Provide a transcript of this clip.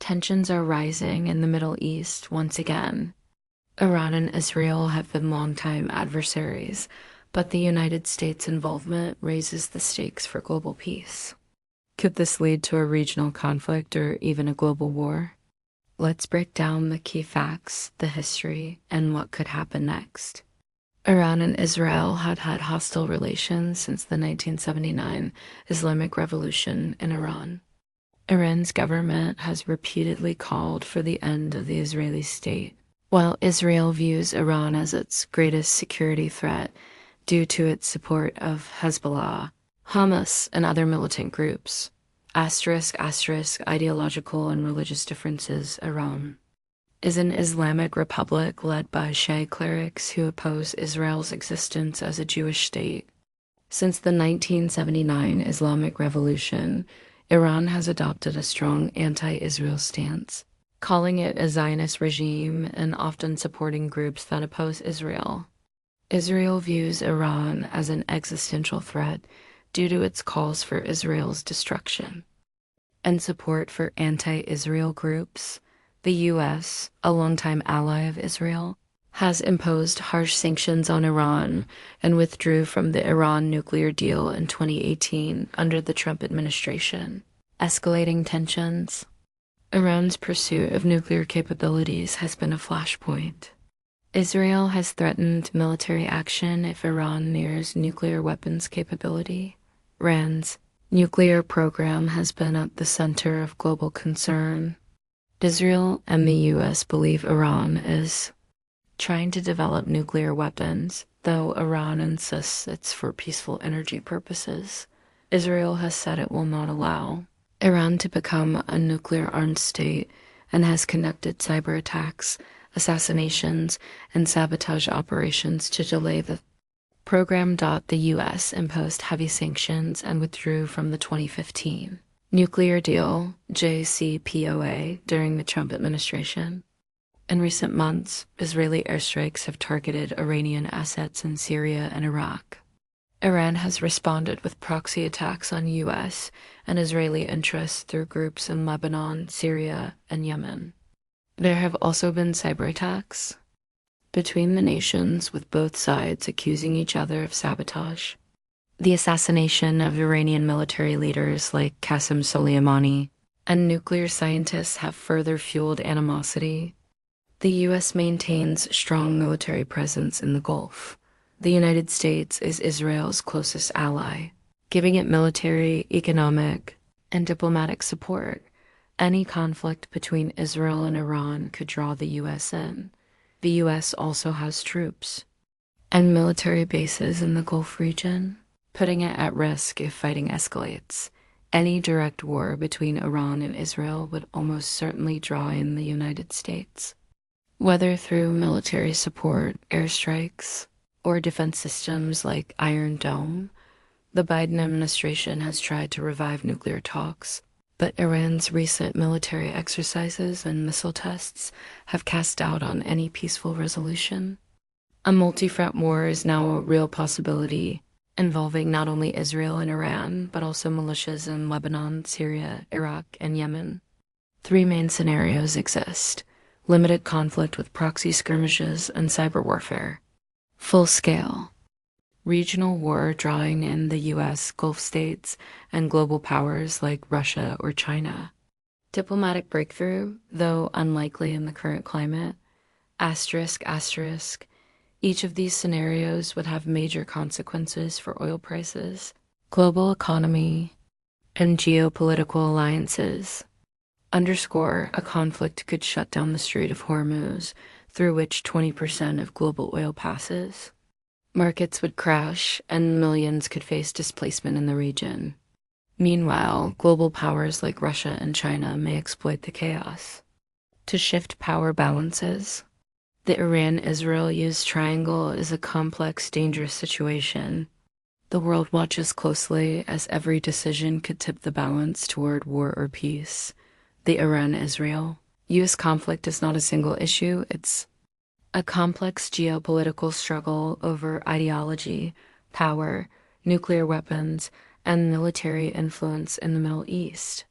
Tensions are rising in the Middle East once again. Iran and Israel have been longtime adversaries, but the United States' involvement raises the stakes for global peace. Could this lead to a regional conflict or even a global war? Let's break down the key facts, the history, and what could happen next. Iran and Israel had had hostile relations since the 1979 Islamic Revolution in Iran. Iran's government has repeatedly called for the end of the Israeli state, while Israel views Iran as its greatest security threat due to its support of Hezbollah, Hamas, and other militant groups. Ideological and religious differences. Iran is an Islamic republic led by Shia clerics who oppose Israel's existence as a Jewish state. Since the 1979 Islamic Revolution, Iran has adopted a strong anti-Israel stance, calling it a Zionist regime and often supporting groups that oppose Israel. Israel views Iran as an existential threat due to its calls for Israel's destruction and support for anti-Israel groups. The U.S., a longtime ally of Israel, has imposed harsh sanctions on Iran and withdrew from the Iran nuclear deal in 2018 under the Trump administration, escalating tensions. Iran's pursuit of nuclear capabilities has been a flashpoint. Israel has threatened military action if Iran nears nuclear weapons capability. Iran's nuclear program has been at the center of global concern. Israel and the U.S. believe Iran is trying to develop nuclear weapons, though Iran insists it's for peaceful energy purposes. Israel has said it will not allow Iran to become a nuclear-armed state and has conducted cyber attacks, assassinations, and sabotage operations to delay the program. The U.S. imposed heavy sanctions and withdrew from the 2015 nuclear deal, JCPOA, during the Trump administration. In recent months, Israeli airstrikes have targeted Iranian assets in Syria and Iraq. Iran has responded with proxy attacks on U.S. and Israeli interests through groups in Lebanon, Syria, and Yemen. There have also been cyber attacks between the nations, with both sides accusing each other of sabotage. The assassination of Iranian military leaders like Qasem Soleimani and nuclear scientists have further fueled animosity. The U.S. maintains strong military presence in the Gulf. The United States is Israel's closest ally, giving it military, economic, and diplomatic support. Any conflict between Israel and Iran could draw the U.S. in. The U.S. also has troops and military bases in the Gulf region, putting it at risk if fighting escalates. Any direct war between Iran and Israel would almost certainly draw in the United States, whether through military support, airstrikes, or defense systems like Iron Dome. The Biden administration has tried to revive nuclear talks, but Iran's recent military exercises and missile tests have cast doubt on any peaceful resolution. A multi-front war is now a real possibility, involving not only Israel and Iran, but also militias in Lebanon, Syria, Iraq, and Yemen. Three main scenarios exist: limited conflict with proxy skirmishes and cyber warfare; full-scale regional war drawing in the U.S., Gulf states, and global powers like Russia or China; diplomatic breakthrough, though unlikely in the current climate. Each of these scenarios would have major consequences for oil prices, global economy, and geopolitical alliances. Underscore, a conflict could shut down the Strait of Hormuz, through which 20% of global oil passes. Markets would crash, and millions could face displacement in the region. Meanwhile, global powers like Russia and China may exploit the chaos to shift power balances. The Iran-Israel-US triangle is a complex, dangerous situation. The world watches closely, as every decision could tip the balance toward war or peace. The Iran-Israel-US conflict is not a single issue, it's a complex geopolitical struggle over ideology, power, nuclear weapons, and military influence in the Middle East.